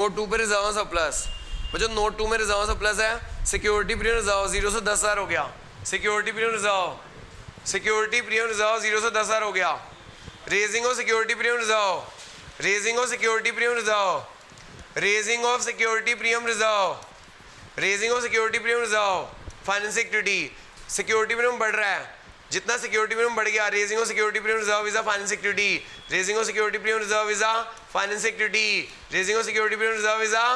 Note 2 पे reserve surplus, बच्चों note 2 में रिजर्व सरप्लस है, सिक्योरिटी प्रीमियम रिजर्व 0 से 10,000 हो गया, security premium reserve, security premium reserve 0 से 10,000 हो गया, raising of security premium reserve, raising of security premium reserve, raising of security premium reserve, raising of security premium reserve, financing activity, security premium बढ़ रहा है, जितना सिक्योरिटी प्रीमियम बढ़ गया, raising of security premium reserve is a finance activity, raising of security premium reserve is a finance activity, raising of security premium reserve is a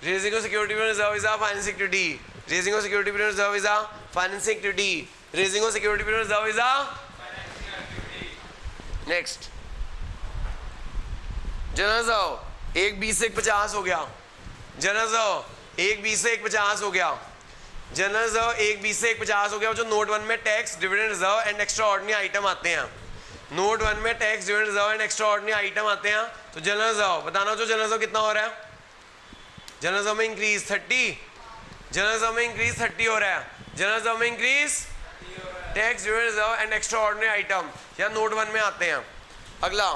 raising of security premium reserve is a finance activity, raising of security premium reserve is a finance activity, raising of security premium reserve is a next. General reserve 1 20 से 1 50 हो गया, general reserve 1 20 से 1 50 हो गया, general reserve 1 20 से 1 50 हो गया। जो नोट 1 में tax dividend reserve and extra ordinary item आते हैं, नोट 1 में tax dividend reserve and extra ordinary item आते हैं, तो जनरल रिजर्व बताना, जो जनरल रिजर्व कितना हो रहा है, जनरल रिजर्व में इंक्रीज 30, जनरल रिजर्व में इंक्रीज 30 हो रहा है, जनरल रिजर्व में increase tax dividend reserve and extra ordinary item या नोट 1 में आते हैं। अगला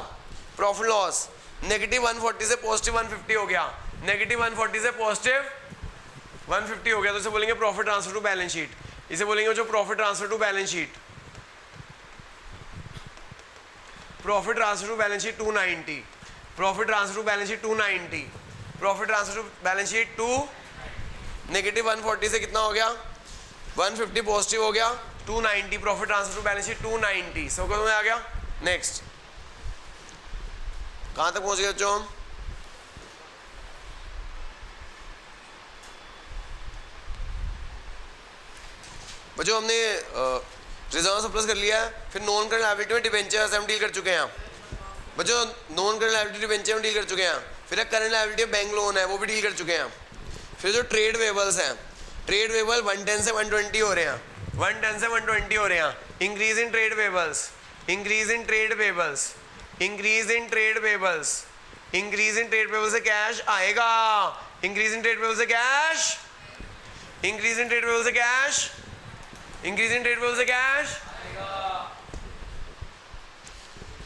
प्रॉफिट लॉस नेगेटिव 140 से पॉजिटिव 150 हो गया, नेगेटिव 140 से पॉजिटिव 150 हो गया, तो इसे बोलेंगे profit transfer to balance sheet, इसे बोलेंगे जो profit transfer to balance sheet, profit transfer to balance sheet 290, profit transfer to balance sheet 290, profit transfer to balance sheet 2 negative 140 से कितना हो गया 150 पॉजिटिव हो गया 290, profit transfer to balance sheet 290, सबको समझ आ गया। नेक्स्ट कहां तक पहुंच गए बच्चों, बच्चों हमने रिजर्व सरप्लस कर लिया है, फिर नॉन करंट लायबिलिटी में डिबेंचर हम डील कर चुके हैं बच्चों, नॉन करंट लायबिलिटी डिबेंचर में डील कर चुके हैं, फिर करंट लायबिलिटी बैंक लोन है वो भी डील कर चुके हैं। फिर जो ट्रेड वेबल्स हैं, ट्रेड वेबल 110 से 120 हो रहे हैं, 110 से 120 हो रहे हैं, increase in trade payables, increase in trade payables, increase in trade payables, increase in trade payable से कैश आएगा, इंक्रीज इन ट्रेड वेबल से cash, increase in trade payable से cash, increase in trade payable से cash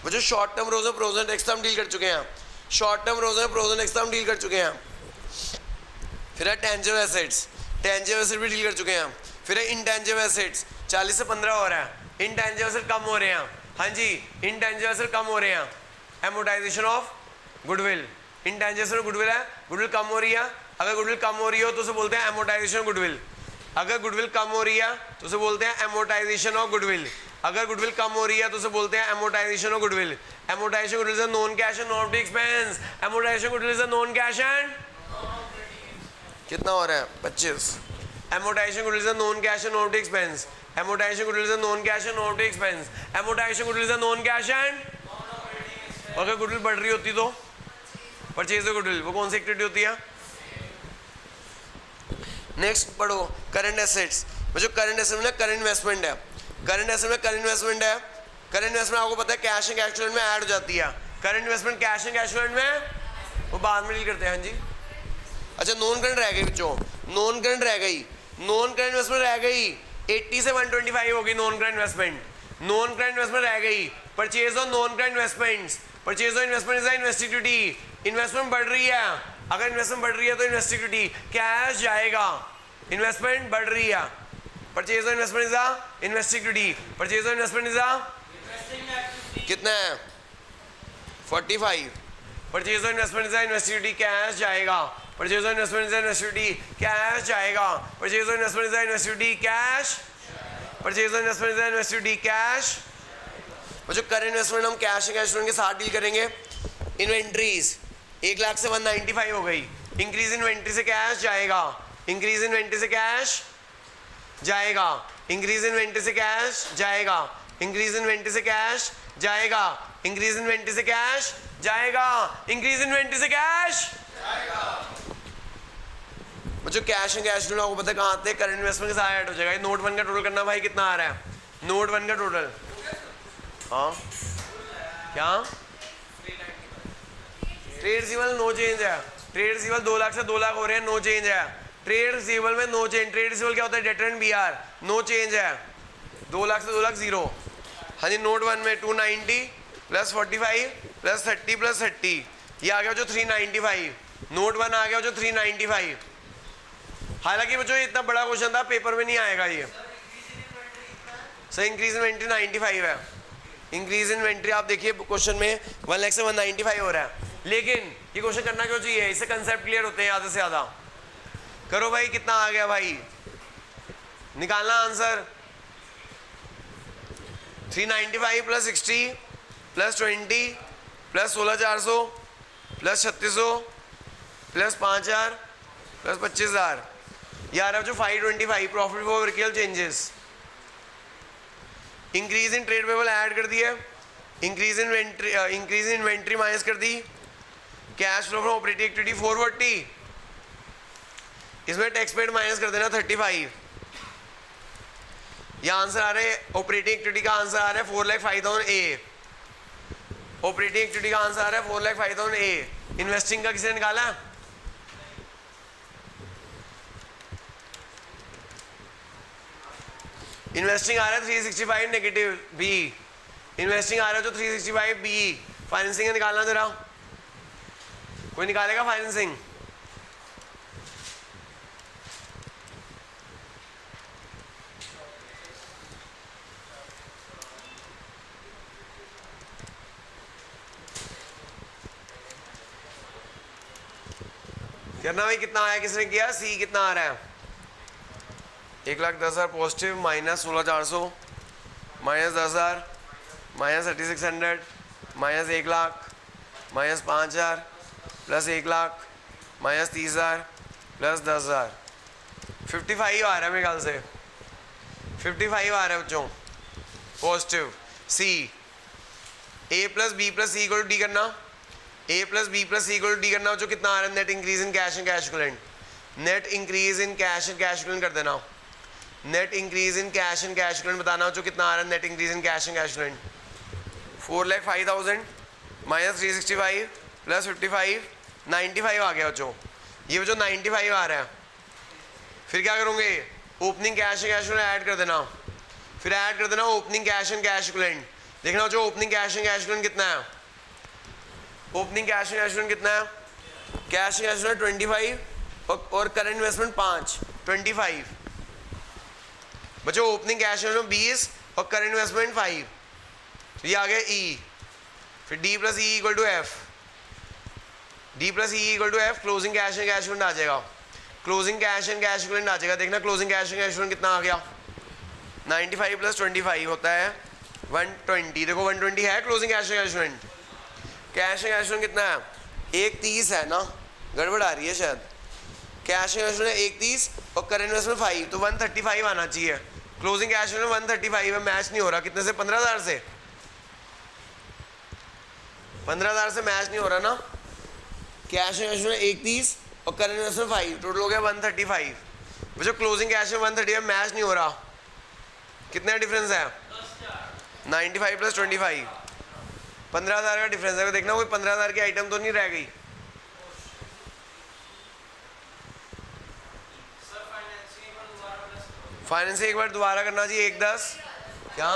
बच्चों। Short term रोज और provision tax हम deal कर चुके हैं, शॉर्ट टर्म रोज और प्रोविजन टैक्स हम डील कर चुके हैं। फिर है टेंजिबल एसेट्स, टेंजिबल एसेट भी डील कर चुके हैं। फिर है इनटेंजिबल एसेट्स 40 से 15 हो रहा है, इनटेंजिबल एसेट कम हो रहे हैं, हाँ जी इनटेंजिबल एसेट कम हो रहे हैं। Amortisation of goodwill, intangible asset goodwill है, गुडविल कम हो रही है, अगर गुडविल कम हो रही हो तो उसे बोलते हैं एमोटाइजेशन ऑफ गुडविल, अगर गुडविल कम हो रही है तो उसे बोलते हैं एमोटाइजेशन ऑफ गुडविल, अगर गुडविल कम हो रही है तो उसे बोलते हैं amortisation of goodwill. Amortisation goodwill is a non cash and non operating expense, amortisation goodwill is a non cash and कितना हो रहा है 25, amortisation goodwill is a non cash and non operating expense, amortisation goodwill is a non cash and non operating expense, amortisation goodwill is a non cash and अगर goodwill बढ़ रही होती तो purchase of goodwill, वो कौन सी activity होती है। Next पढ़ो करंट एसेट्स, जो करंट एसेट में करंट इन्वेस्टमेंट है, करंट एसेट में करंट इन्वेस्टमेंट है, करंट इन्वेस्टमेंट आपको पता है कैश एंड कैश इक्विवेलेंट में ऐड हो जाती है, current investment cash and cash equivalent में वो बाद में डील करते हैं, हाँ जी। अच्छा नॉन करंट रह गई बच्चों, नॉन करंट रह गई, नॉन करंट इन्वेस्टमेंट रह गई 80 से 125 होगी non current investment, non current investment रह गई, purchase of non current investments, purchase of investment is investing activity, investment बढ़ रही है, अगर इन्वेस्टमेंट बढ़ रही है तो इन्वेस्टिग्यूटी कैश जाएगा, इन्वेस्टमेंट बढ़ रही है, purchase of investment is a investing activity, purchase of investment is a कितना है 45, purchase of investment is a investing activity cash जाएगा, purchase of investment is a investing activity cash जाएगा, purchase of investment is a investing activity cash, purchase of investment is a investing activity cash. जो current investment हम cash and cash के साथ deal करेंगे। Inventories 1 lakh से 195 हो गई, इंक्रीज इन्वेंट्री से कैश जाएगा, इंक्रीज इन्वेंट्री से कैश जाएगा, इंक्रीज इन्वेंट्री से कैश जाएगा, इंक्रीज इन्वेंट्री से कैश जाएगा, इंक्रीज इन्वेंट्री से कैश जाएगा, इंक्रीज इन्वेंट्री से कैश जाएगा। जो कैश एंड कैश आपको पता है कहाँ आते हैं, करंट इन्वेस्टमेंट के साथ ऐड हो जाएगा। नोट 1 का टोटल करना भाई कितना आ रहा है, नोट 1 का टोटल, हाँ क्या ट्रेड रिसीवेबल नो चेंज है, ट्रेड रिसीवेबल 2 लाख से 2 लाख हो रहे हैं, नो चेंज है, ट्रेड रिसीवेबल में नो चेंज, ट्रेड रिसीवेबल क्या होता है debtor and BR, no change है, 2 लाख से 2 लाख जीरो। हाँ जी नोट 1 में 290 + 45 + 30 + 30 ये आ गया जो 395, नोट 1 आ गया जो 395। हालांकि बच्चों ये इतना बड़ा क्वेश्चन था, पेपर में नहीं आएगा ये। सर इंक्रीज इन्वेंट्री 95 है, इंक्रीज इन्वेंट्री आप देखिए क्वेश्चन में 1 लाख से 195 हो रहा है। लेकिन ये क्वेश्चन करना क्यों चाहिए, इससे कंसेप्ट क्लियर होते हैं ज़्यादा से ज़्यादा। करो भाई, कितना आ गया भाई, निकालना answer. 395 plus 60 plus 20 plus 16,400 plus 3,600 plus 5,000 plus 25,000, यार अब जो 525 प्रॉफिट बिफोर वर्किकल changes. Increase in trade payable add कर दिया, इंक्रीज इन इन्वेंट्री माइनस कर दी, cash flow from operating activity 440, इसमें टैक्स पेड माइनस कर देना 35। यह आंसर आ रहा है, ऑपरेटिंग एक्टिविटी का आंसर आ रहा है 4,05,000 ए। ऑपरेटिंग एक्टिविटी का आंसर आ रहा है 4,05,000 ए। इन्वेस्टिंग का किसने निकाला है? इन्वेस्टिंग आ रहा है 365 नेगेटिव बी, इन्वेस्टिंग आ रहा है जो 365 बी। फाइनेंसिंग का निकालना जरा, कोई निकालेगा फाइनेंसिंग? करना भाई, कितना आया, किसने किया? सी कितना आ रहा है? 1,10,000 positive minus 16,400 minus 10,000 minus 3,600 minus 1,00,000 minus 5,000 plus 1,00,000 minus 30,000 plus 10,000। 55 आ रहा है मेरे ख्याल से, 55 आ रहा है बच्चों positive. C, A plus B plus C equal to D करना, A plus B plus C equal to D करना। जो कितना आ रहा है? Net increase in cash and cash equivalent, net increase in cash and cash equivalent कर देना, net increase in cash and cash equivalent बताना जो कितना आ रहा है। Net increase in cash and cash equivalent 4,05,000 minus 365 plus 55, 95 आ गया बच्चों। ये जो 95 आ रहा है, फिर क्या करोगे? Opening cash and cash equivalent add कर देना, फिर ऐड कर देना opening cash and cash equivalent. देखना जो opening cash and cash equivalent कितना है, opening cash and cash equivalent कितना है? कैश एंड कैश इक्विवेलेंट 25 और करंट इन्वेस्टमेंट 5, 25। बच्चों ओपनिंग कैश इन्वेस्टमेंट 20 और करंट इन्वेस्टमेंट 5, तो ये आ गया ई। फिर D plus E equal to F, D plus E equal to F. Closing cash and cash equivalent आ जाएगा, closing cash and cash equivalent आ जाएगा। देखना closing cash and cash equivalent कितना आ गया? 95 प्लस 25 होता है 120। देखो 120 है closing cash and cash equivalent. Cash and cash equivalent कितना है? 130 है ना, गड़बड़ आ रही है शायद। कैश एंड कैश इक्विवेलेंट 130 और करंट इन्वेस्टमेंट 5, तो 135 आना चाहिए। क्लोजिंग कैश इक्विवेलेंट 135 है, मैच नहीं हो रहा। कितने से? 15,000 से, 15,000 से मैच नहीं हो रहा ना। कैश एंड कैश इक्विवेलेंट 130 और करंट इन्वेस्टमेंट 5, टोटल हो गया 135। जो क्लोजिंग कैश में 135 मैच नहीं हो रहा, कितना डिफरेंस है? 95 प्लस 25, 15,000 का डिफरेंस है। देखना कोई 15,000 की आइटम तो नहीं रह गई। फाइनेंसिंग एक बार दोबारा करना चाहिए। 1,10 क्या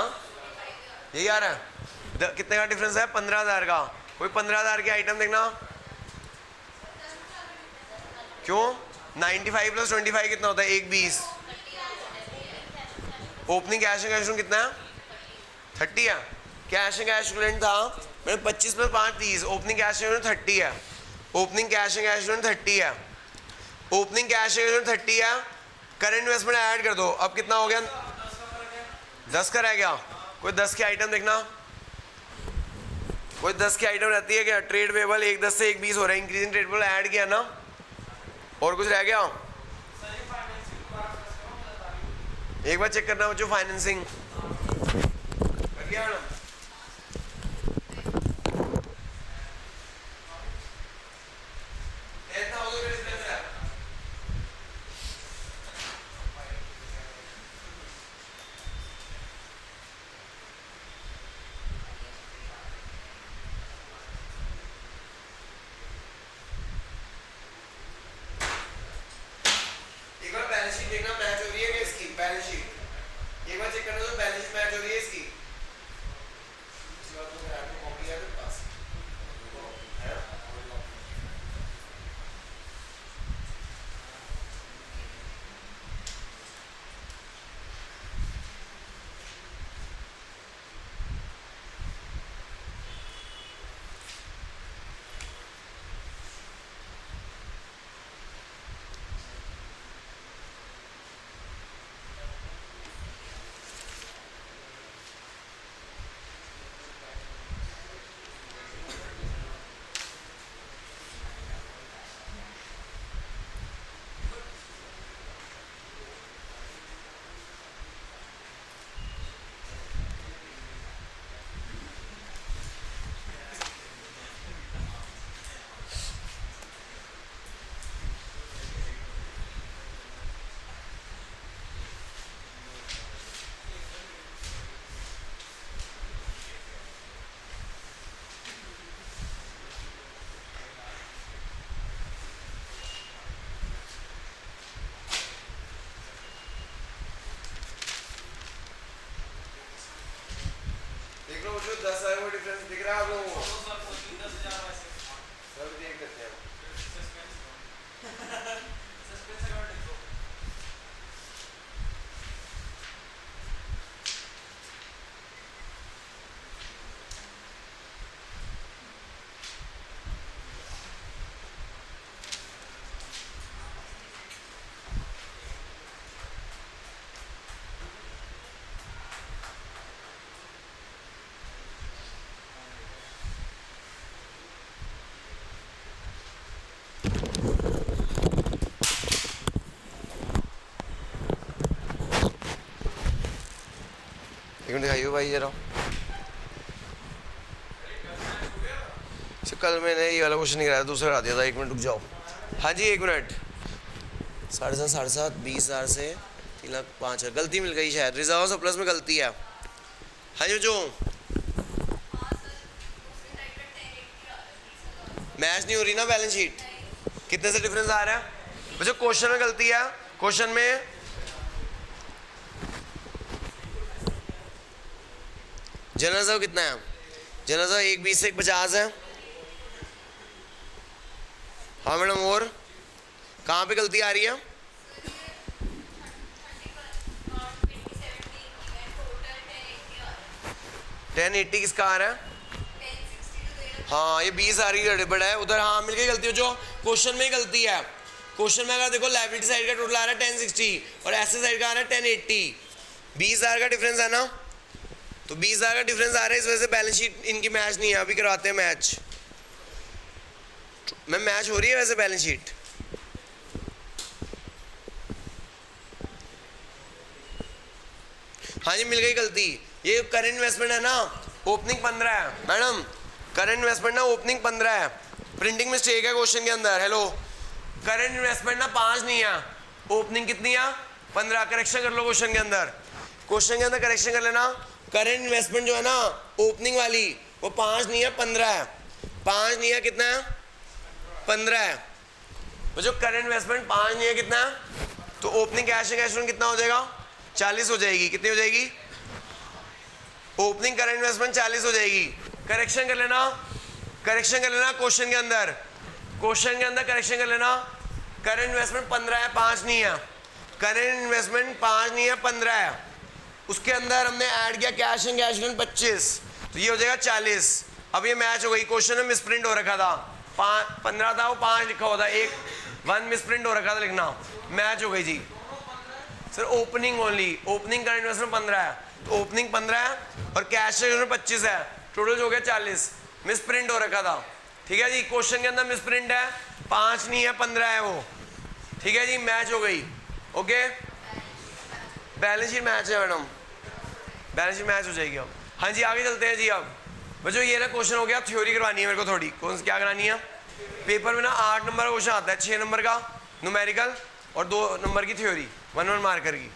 यही आ रहा है? कितने का डिफरेंस है? 15,000 का। कोई 15,000 की आइटम देखना। क्यों? 95 प्लस 25 कितना होता है? 120। ओपनिंग कैश एंड कैश कितना है? 30 है। कैश एंड कैश इक्विवेलेंट था मैंने 25 प्लस 5 30। ओपनिंग कैश एंड 30 है, ओपनिंग कैश एंड कैश 30 है, ओपनिंग कैश एंड 30 है। करंट इन्वेस्टमेंट ऐड कर दो। अब कितना हो गया? 10 का रह गया। कोई 10 की आइटम देखना, कोई 10 की आइटम रहती है क्या? ट्रेड पेबल 1,10 से 1,20 हो रहा है। इंक्रीजिंग ट्रेड पेबल ऐड किया ना, और कुछ रह गया? एक बार चेक करना बच्चों। फाइनेंसिंग कर लिया मैडम? देखना मैच हो रही है कि इसकी बैलेंस शीट एक बार चेक करना तो बैलेंस शीट मैच हो रही है इसकी। इसके बाद तो फिर आपको कॉपी है मेरे पास है। 10,000 का डिफरेंस दिख रहा है आप लोगों को? सब देख लेते हैं। दिखाइए भाई जरा। कल मैंने ये वाला क्वेश्चन नहीं कराया, दूसरा करा दिया था। 1 मिनट रुक जाओ। हाँ जी 1 मिनट। 7.5 7.5 20,000 से 3,05,000 गलती मिल गई शायद। रिजर्व सरप्लस में गलती है। हाँ जी जो मैच नहीं हो रही ना बैलेंस शीट। कितने से डिफरेंस आ रहा है बच्चों? क्वेश्चन में गलती है। क्वेश्चन में जनरल रिजर्व कितना है? जनरल रिजर्व 1,20 से 1,50 है। हाँ मैडम और कहाँ पे गलती आ रही है? $10.80 किसका आ रहा है? हाँ ये 20 आ रही है, गड़बड़ है उधर। हाँ मिल गई गलती हो जो क्वेश्चन में ही गलती है। क्वेश्चन में अगर देखो लायबिलिटी साइड का टोटल आ रहा है 1060 और एसेट साइड का आ रहा है 1080। 20,000 का डिफरेंस है ना, तो 20,000 का डिफरेंस आ रहा है, इस वजह से बैलेंस शीट इनकी मैच नहीं है। अभी करवाते हैं मैच। मैं मैच हो रही है वैसे बैलेंस शीट। हाँ जी मिल गई गलती। ये करंट इन्वेस्टमेंट है ना, ओपनिंग 15 है मैडम। करंट इन्वेस्टमेंट ना ओपनिंग 15 है। प्रिंटिंग मिस्टेक है क्वेश्चन के अंदर। हेलो करंट इन्वेस्टमेंट ना 5 नहीं है, ओपनिंग कितनी है? 15। करेक्शन कर लो क्वेश्चन के अंदर। क्वेश्चन के अंदर करेक्शन कर लेना। करंट इन्वेस्टमेंट जो है ना ओपनिंग वाली वो 5 नहीं है 15 है। 5 नहीं है, कितना है? 15 है। वो जो करंट इन्वेस्टमेंट 5 नहीं है, कितना है? तो opening cash and cash flow कितना हो जाएगा? 40 हो जाएगी। कितनी हो जाएगी? ओपनिंग करंट इन्वेस्टमेंट 40 हो जाएगी। करेक्शन कर लेना, करेक्शन कर लेना क्वेश्चन के अंदर। क्वेश्चन के अंदर करेक्शन कर लेना। करंट इन्वेस्टमेंट 15 है, 5 नहीं है। करंट इन्वेस्टमेंट 5 नहीं है, 15 है। उसके अंदर हमने ऐड किया कैश एंड कैश फ्लो 25, तो ये हो जाएगा 40। अब ये मैच हो गई। क्वेश्चन में मिसप्रिंट हो रखा था, 15 था वो 5 लिखा हुआ था, 1 मिसप्रिंट हो रखा था लिखना। मैच हो गई जी sir. Opening only, opening current investment 15 है, तो ओपनिंग 15 है और कैश में 25 है, टोटल हो गया 40। मिसप्रिंट हो रखा था, ठीक है जी। क्वेश्चन के अंदर मिसप्रिंट है, 5 नहीं है 15 है वो, ठीक है जी। मैच हो गई। ओके बैलेंस शीट मैच है मैडम, बैलेंस शीट मैच हो जाएगी। अब हाँ जी आगे चलते हैं जी। अब बच्चों ये ना क्वेश्चन हो गया, थ्योरी करवानी है मेरे को थोड़ी। कौन क्या करानी है? पेपर में ना 8 नंबर का क्वेश्चन आता है, 6 नंबर का न्यूमेरिकल और 2 नंबर की थ्योरी, 1 मार्कर की।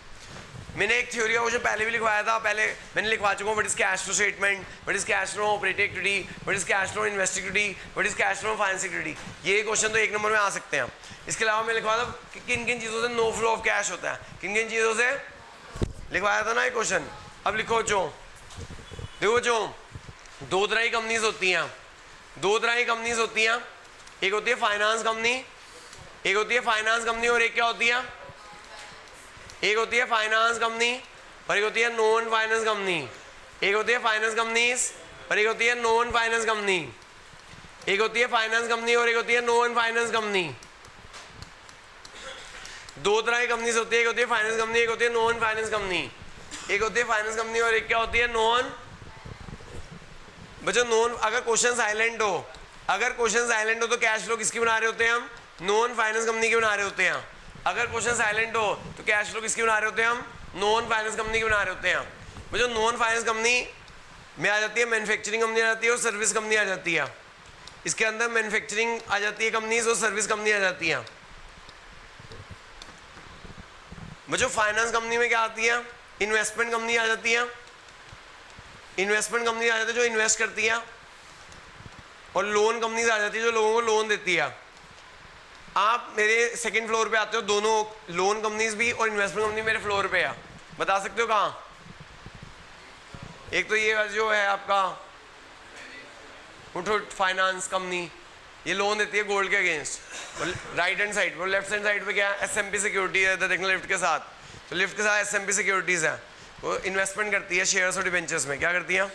मैंने एक थ्योरी का क्वेश्चन पहले भी लिखवाया था, पहले मैंने लिखवा चुका हूँ। What is cash flow statement, what is cash flow operating activity, what is cash flow investing activity, what is cash flow financing activity. ये क्वेश्चन तो 1 नंबर में आ सकते हैं। इसके अलावा मैं लिखवाया था कि किन किन चीज़ों से नो फ्लो ऑफ कैश होता है, किन किन चीज़ों से लिखवाया था ना ये क्वेश्चन। अब लिखो जो देखो जो 2 तरह की कंपनीज होती हैं, 2 तरह की कंपनीज होती हैं। एक होती है फाइनेंस कंपनी, एक होती है फाइनेंस कंपनी और एक क्या होती है? एक होती है फाइनेंस कंपनी और एक होती है नॉन फाइनेंस कंपनी। एक होती है फाइनेंस कंपनीज और एक होती है नॉन फाइनेंस कंपनी। एक होती है फाइनेंस कंपनी और एक होती है नॉन फाइनेंस कंपनी। 2 तरह की कंपनीज होती है, एक होती है फाइनेंस कंपनी, एक होती है नॉन फाइनेंस कंपनी। एक होती है फाइनेंस कंपनी और एक क्या होती है? नॉन। बच्चों नॉन, अगर क्वेश्चन साइलेंट हो, अगर क्वेश्चन साइलेंट हो तो कैश फ्लो किसकी बना रहे होते हैं हम? नॉन फाइनेंस कंपनी की बना रहे होते हैं। अगर क्वेश्चन साइलेंट हो तो कैश फ्लो किसकी बना रहे होते हैं हम? नॉन फाइनेंस कंपनी की बना रहे होते हैं। बच्चों नॉन फाइनेंस कंपनी में आ जाती है मैन्युफैक्चरिंग कंपनी आ जाती है और सर्विस कंपनी आ जाती है। इसके अंदर मैन्युफैक्चरिंग आ जाती है कंपनीज और सर्विस कंपनी आ जाती है। बच्चों फाइनेंस कंपनी में क्या आती है? इन्वेस्टमेंट कंपनी आ जाती है। इन्वेस्टमेंट कंपनी आ जाती है जो इन्वेस्ट करती है, और लोन कंपनीज आ जाती है जो लोगों को लोन देती है। आप मेरे 2nd फ्लोर पे आते हो, दोनों लोन कंपनीज भी और इन्वेस्टमेंट कंपनी मेरे फ्लोर पे है। बता सकते हो कहाँ? एक तो ये जो है आपका मुथूट फाइनेंस कंपनी ये लोन देती है गोल्ड के अगेंस्ट। राइट हैंड साइड पर, लेफ्ट हैंड साइड पे क्या है, एसएमपी सिक्योरिटी है, देखना लिफ्ट के साथ, तो लिफ्ट के साथ एसएमपी सिक्योरिटीज़ है, वो इन्वेस्टमेंट करती है शेयर्स और डिबेंचर्स में। क्या करती है?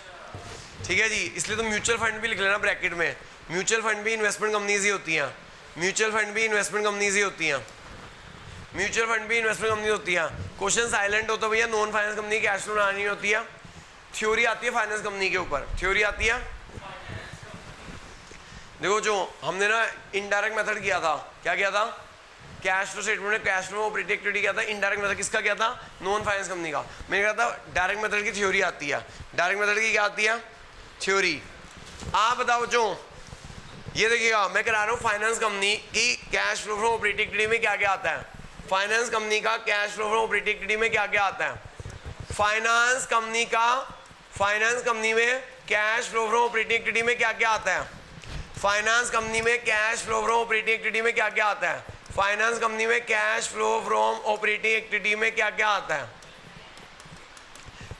ठीक है जी, इसलिए तो म्यूचुअल फंड भी लिख लेना ब्रैकेट में। म्यूचुअल फंड भी इन्वेस्टमेंट कंपनीज ही होती हैं, म्यूचुअल फंड भी इन्वेस्टमेंट कंपनीज ही होती हैं, म्यूचुअल फंड भी इन्वेस्टमेंट कंपनी होती है। क्वेश्चन साइलेंट होता है भैया, non finance company cash flow बनानी होती है। थ्योरी आती है फाइनेंस कंपनी के ऊपर, थ्योरी आती है। देखो जो हमने ना इनडायरेक्ट मेथड किया था, क्या किया था, कैश फ्लो स्टेटमेंट में कैश फ्लो ऑपरेटिंग एक्टिविटी किया था। इनडायरेक्ट मेथड किसका किया था? नॉन फाइनेंस कंपनी का। मैंने कहा था डायरेक्ट मेथड की थ्योरी आती है। डायरेक्ट मेथड की क्या आती है? थ्योरी। आप बताओ जो ये देखिएगा, मैं करा रहा हूँ फाइनेंस कंपनी की cash flow from operating activity में क्या क्या आता है। फाइनेंस कंपनी का cash flow from operating activity में क्या क्या आता है। फाइनेंस कंपनी का, फाइनेंस कंपनी में cash flow from operating activity में क्या क्या आता है। फाइनेंस कंपनी में cash flow from operating activity में क्या क्या आता है। फाइनेंस कंपनी में cash flow from operating activity में क्या क्या आता है।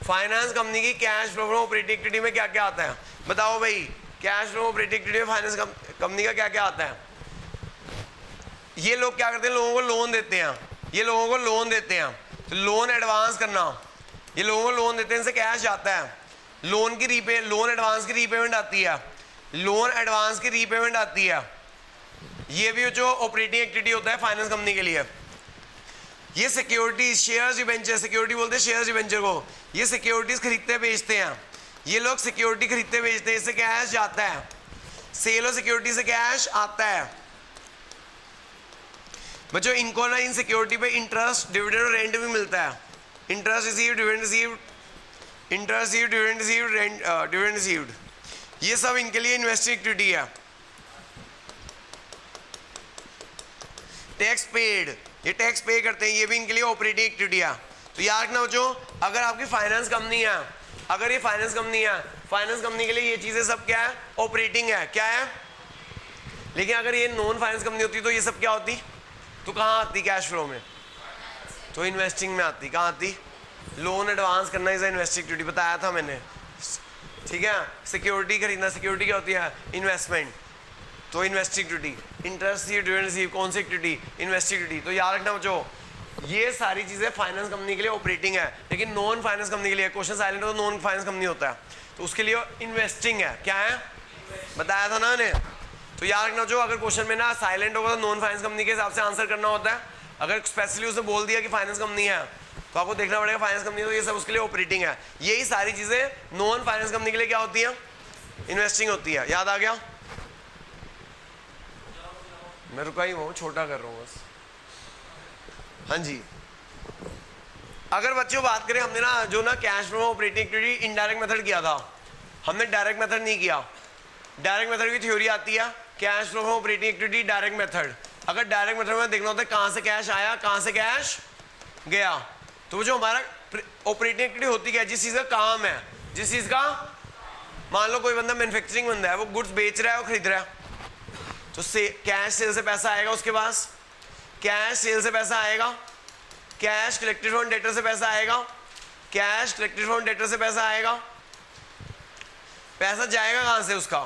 फाइनेंस कंपनी की cash flow from operating activity में क्या क्या आता है, बताओ भाई। कैश फ्लो ऑपरेटिंग एक्टिविटी में फाइनेंस कंपनी का क्या क्या आता है। ये लोग क्या करते हैं, लोगों को लोन देते हैं, ये लोगों को लोन देते हैं, तो लोन एडवांस करना, ये लोगों को लोन देते हैं, इनसे कैश आता है, लोन एडवांस की रीपेमेंट आती है, लोन एडवांस की रीपेमेंट आती है। ये भी जो ऑपरेटिंग एक्टिविटी होता है फाइनेंस कंपनी के लिए। ये सिक्योरिटी, शेयर्स डिबेंचर, सिक्योरिटी बोलते हैं शेयर्स डिबेंचर को। ये सिक्योरिटीज खरीदते बेचते हैं, ये लोग सिक्योरिटी खरीदते बेचते हैं, इससे कैश जाता है, सेल और सिक्योरिटी से कैश आता है। बच्चों इनको ना इन सिक्योरिटी पे इंटरेस्ट, डिविडेंड और रेंट भी मिलता है। Interest receive, dividend receive, interest receive, dividend receive, rent, dividend received, ये सब इनके लिए इन्वेस्टिंग एक्टिविटी है। टैक्स पेड, ये टैक्स पे करते हैं, ये भी इनके लिए ऑपरेटिंग एक्टिविटी है। तो याद रखना बच्चों, अगर आपकी फाइनेंस कंपनी है, अगर ये फाइनेंस कंपनी है, फाइनेंस कंपनी के लिए ये चीजें सब क्या है, ऑपरेटिंग है, क्या है। लेकिन अगर ये नॉन फाइनेंस कंपनी होती तो ये सब क्या होती, तो कहाँ आती कैश फ्लो में, तो इन्वेस्टिंग में आती। कहाँ आती, लोन एडवांस करना इज इन्वेस्टिंग एक्टिविटी, बताया था मैंने, ठीक है। सिक्योरिटी खरीदना, सिक्योरिटी क्या होती है, इन्वेस्टमेंट, तो investing activity. Interest dividend receive, कौन सी एक्टिविटी, इन्वेस्टिंग एक्टिविटी। तो याद रखना बच्चों, ये सारी चीजें फाइनेंस कंपनी के लिए ऑपरेटिंग है, लेकिन नॉन फाइनेंस कंपनी के लिए, क्वेश्चन साइलेंट हो तो नॉन फाइनेंस कंपनी होता है, तो उसके लिए इन्वेस्टिंग है, क्या है, बताया था ना मैंने। तो याद रखना जो, अगर क्वेश्चन में ना साइलेंट होगा तो नॉन फाइनेंस कंपनी के हिसाब से आंसर करना होता है। अगर स्पेशली उसने बोल दिया कि फाइनेंस कंपनी है तो आपको देखना पड़ेगा फाइनेंस कंपनी, तो ये सब उसके लिए ऑपरेटिंग है। यही सारी चीजें नॉन फाइनेंस कंपनी के लिए क्या होती है, इन्वेस्टिंग होती है। याद आ गया, मैं रुका ही हूँ, छोटा कर रहा हूँ बस। हाँ जी, अगर बच्चों बात करें, हमने ना जो ना cash flow operating activity indirect method किया था, हमने डायरेक्ट मेथड नहीं किया। डायरेक्ट मेथड की थ्योरी आती है cash flow operating activity direct method. अगर डायरेक्ट मेथड में देखना होता है कहाँ से कैश आया, कहाँ से कैश गया, तो जो हमारा ऑपरेटिंग एक्टिविटी होती है, जिस चीज़ का काम है, जिस चीज़ का, मान लो कोई बंदा मैन्युफैक्चरिंग बंदा है, वो गुड्स बेच रहा है, वो खरीद रहा है, तो कैश सेल से पैसा आएगा उसके पास, कैश सेल से पैसा आएगा, कैश कलेक्टेड फ्रॉम डेटर से पैसा आएगा, कैश कलेक्टेड फ्रॉम डेटर से पैसा आएगा। पैसा जाएगा कहाँ से उसका,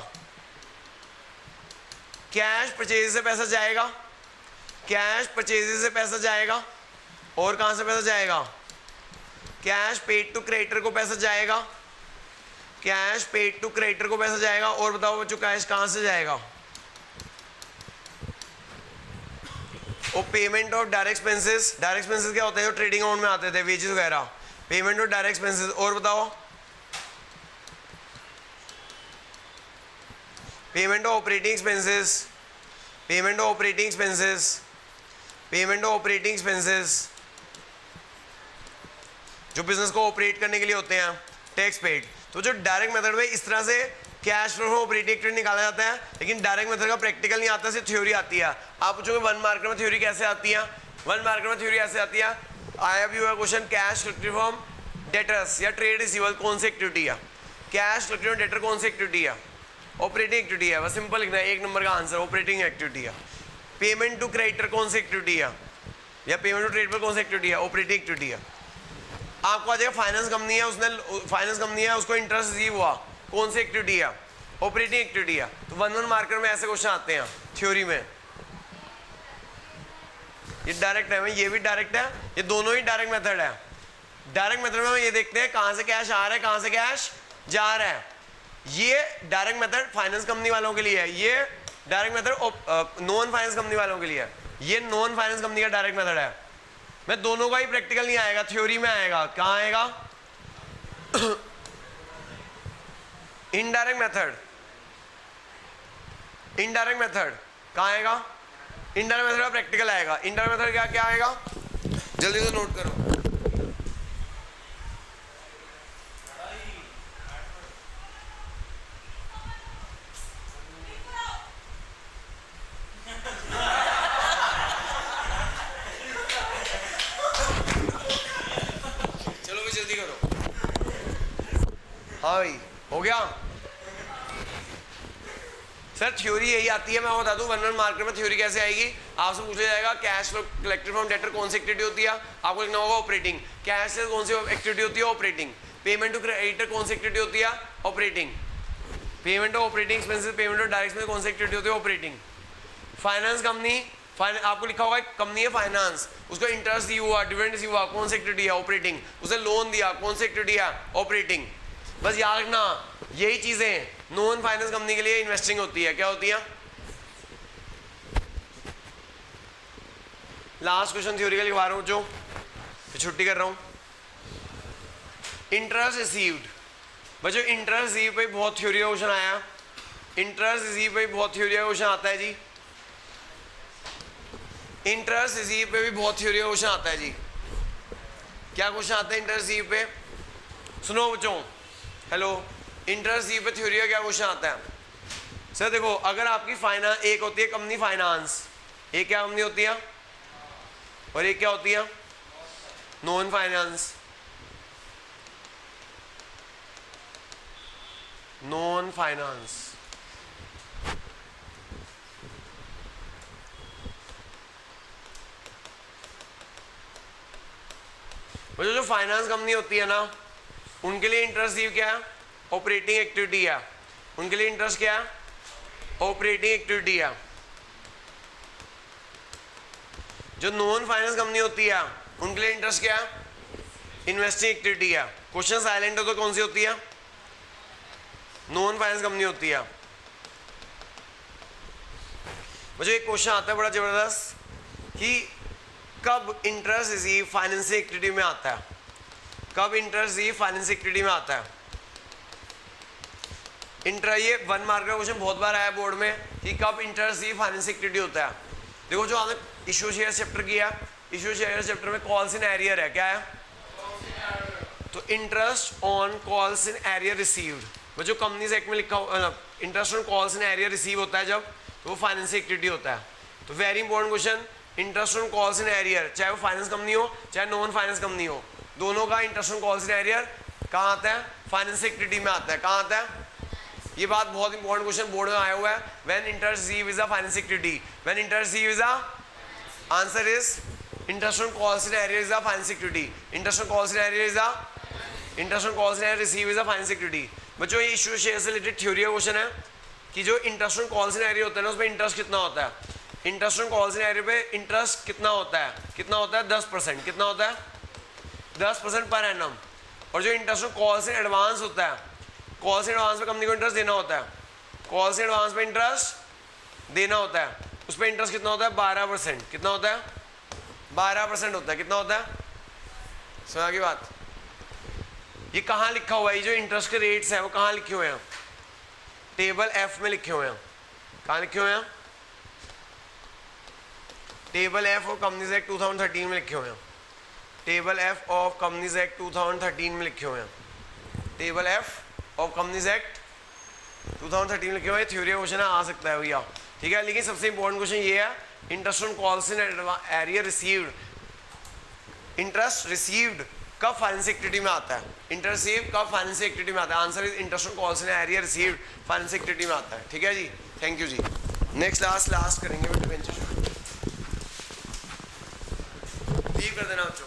कैश परचेज से पैसा जाएगा, कैश परचेज से पैसा जाएगा, और कहाँ से पैसा जाएगा, कैश पेड टू क्रेडिटर को पैसा जाएगा, कैश पेड टू क्रेडिटर को पैसा जाएगा। और बताओ बच्चों कैश कहाँ से जाएगा, और payment of direct expenses. Direct expenses क्या होते हैं, जो ट्रेडिंग अकाउंट में आते थे, वेजेस वगैरह, पेमेंट ऑफ डायरेक्ट एक्सपेंसेस। और बताओ payment of operating expenses, payment of operating expenses, payment of operating expenses, जो बिजनेस को ऑपरेट करने के लिए होते हैं, टैक्स पेड। तो जो डायरेक्ट मेथड में इस तरह से कैश फ्लो ऑपरेटिंग एक्टिविटी निकाला जाता है, लेकिन डायरेक्ट मेथड का प्रैक्टिकल नहीं आता, सिर्फ थ्योरी आती है। आप पूछोगे 1 मार्कर में थ्योरी कैसे आती है, 1 मार्कर में थ्योरी ऐसे आती है, आया भी हुआ question, cash collected from debtors या ट्रेड रिसीवेबल कौन सी एक्टिविटी है, कैश कलेक्टेड फ्रॉम डेटर कौन सी एक्टिविटी है, ऑपरेटिंग एक्टिविटी है। बस सिंपल लिखना है, 1 नंबर का आंसर ऑपरेटिंग एक्टिविटी है। पेमेंट टू क्रेडिटर कौन सी एक्टिविटी है, या पेमेंट टू ट्रेड पर कौन सी एक्टिविटी है, ऑपरेटिंग एक्टिविटी है। आपको आ जाएगा फाइनेंस कंपनी है, उसने फाइनेंस कंपनी है, उसको इंटरेस्ट रिसीव हुआ, कौन सी एक्टिविटी है, ऑपरेटिंग एक्टिविटी है। तो 1-1 मार्कर में ऐसे क्वेश्चन आते हैं थ्योरी में। ये डायरेक्ट है, ये भी डायरेक्ट है, ये दोनों ही डायरेक्ट मेथड है। डायरेक्ट मेथड में हम ये देखते हैं कहां से कैश आ रहा है, कहां से कैश जा रहा है। ये डायरेक्ट मेथड फाइनेंस कंपनी वालों के लिए है, ये direct method non finance company वालों के लिए है। ये नॉन फाइनेंस कंपनी का डायरेक्ट मेथड है। मैं दोनों का ही प्रैक्टिकल नहीं आएगा, थ्योरी में आएगा। कहां आएगा? इनडायरेक्ट मेथड, इनडायरेक्ट मेथड कहां आएगा? इनडायरेक्ट मेथड का प्रैक्टिकल आएगा। इनडायरेक्ट मेथड क्या क्या आएगा, जल्दी से नोट करो। चलो भाई जल्दी करो। हाँ भाई हो गया सर। थ्योरी यही आती है, मैं बता दूं 1-1 मार्कर में थ्योरी कैसे आएगी। आपसे पूछा जाएगा cash flow collected from debtor कौन सी एक्टिविटी होती है, आपको लिखना होगा ऑपरेटिंग। कैश से कौन सी एक्टिविटी होती है, ऑपरेटिंग। पेमेंट टू क्रेडिटर कौन सी एक्टिविटी होती है, operating. Payment of operating expenses, payment of direct expense कौन सी एक्टिविटी होती है, ऑपरेटिंग। फाइनेंस कंपनी, आपको लिखा होगा कंपनी है फाइनेंस, उसको इंटरेस्ट दी हुआ, डिविडेंड दी हुआ, कौन सी एक्टिविटी है, ऑपरेटिंग। उसे लोन दिया, कौन सी एक्टिविटी है, ऑपरेटिंग। बस याद रखना यही चीजें नॉन फाइनेंस कंपनी के लिए इन्वेस्टिंग होती है। क्या होती है? लास्ट क्वेश्चन थ्योरी का लिखवा रहा हूं, जो फिर छुट्टी कर रहा हूं। इंटरेस्ट रिसीव्ड, बच्चों इंटरेस्ट रिसीव पे बहुत थ्योरी का क्वेश्चन आया। इंटरेस्ट रिसीव पे बहुत थ्योरी का क्वेश्चन आता है जी। इंटरेस्ट रिसीव पे भी बहुत थ्योरी का क्वेश्चन आता है जी। क्या क्वेश्चन आता है इंटरेस्ट रिसीव पे? सुनो बच्चों, हेलो, इंटरेस्ट रिसीव पे थ्योरी का क्या क्वेश्चन आता है? सर देखो, अगर आपकी फाइनेंस, एक होती है कंपनी फाइनेंस, एक क्या कंपनी होती है, और एक क्या होती है, नॉन फाइनेंस। नॉन फाइनेंस जो फाइनेंस कंपनी होती है ना, उनके लिए इंटरेस्ट रिसीव क्या है, ऑपरेटिंग एक्टिविटी है। उनके लिए इंटरेस्ट क्या है, ऑपरेटिंग एक्टिविटी है। जो नॉन फाइनेंस कंपनी होती है उनके लिए इंटरेस्ट क्या है, इन्वेस्टिंग एक्टिविटी है। क्वेश्चन साइलेंट है तो कौन सी होती है, नॉन फाइनेंस कंपनी होती है। मुझे एक क्वेश्चन आता है बड़ा जबरदस्त कि कब इंटरेस्ट रिसीव फाइनेंसिंग एक्टिविटी में आता है, कब इंटरेस्ट रिसीव फाइनेंसिंग एक्टिविटी में आता है। ये 1 मार्क का क्वेश्चन बहुत बार आया बोर्ड में कि कब इंटरेस्ट रिसीव फाइनेंसिंग एक्टिविटी होता है। देखो जो आपने इशू शेयर चैप्टर किया, इशू शेयर चैप्टर में कॉल्स इन एरियर है, क्या है, तो interest on calls in arrear received, वो जो कंपनीज एक्ट में लिखा हो, interest on calls in arrear receive होता है जब, तो वो फाइनेंसिंग एक्टिविटी होता है। तो very important question, interest on calls in arrear, चाहे वो फाइनेंस कंपनी हो चाहे नॉन फाइनेंस कंपनी हो, दोनों का interest on calls in arrear कहाँ आता है, फाइनेंसिंग एक्टिविटी में आता है। कहाँ आता है, ये बात बहुत इंपॉर्टेंट क्वेश्चन बोर्ड में आया हुआ है। When interest receive is a financing activity, when interest receive is a, answer is interest on calls in arrear is a financing activity. Interest on calls in arrear is a, interest on calls in arrear receive is a financing activity. बच्चों ये issue share से related theory का question है कि जो interest on calls in arrear होता है ना, उसमें इंटरेस्ट कितना होता है, interest on calls in arrear पे इंटरेस्ट कितना होता है, कितना होता है 10%, कितना होता है 10% पर एनम। और जो interest on calls in advance होता है, कॉल्स इन एडवांस पे कंपनी को इंटरेस्ट देना होता है, कॉल्स इन एडवांस पे इंटरेस्ट देना होता है, उस पर इंटरेस्ट कितना होता है 12%, कितना होता है 12% होता है, कितना होता है, सुना की बात। ये कहाँ लिखा हुआ है, ये जो इंटरेस्ट के रेट्स हैं वो कहाँ लिखे हुए हैं, टेबल F में लिखे हुए हैं। कहाँ लिखे हुए हैं, table F of companies act 2013 में लिखे हुए हैं। Table F of companies act 2013 में लिखे हुए हैं। Table F of companies act 2013 में लिखे हुए हैं। थ्योरी क्वेश्चन आ सकता है भैया, ठीक है। लेकिन सबसे इंपॉर्टेंट क्वेश्चन ये है, interest on calls in arrear received, interest received कब फाइनेंसिंग एक्टिविटी में आता है, इंटरेस्ट रिसीव कब फाइनेंसिंग एक्टिविटी में आता है, answer is interest on calls in arrear received financing activity में आता है, ठीक है जी। थैंक यू जी। नेक्स्ट लास्ट करेंगे, लीव कर देना बच्चों।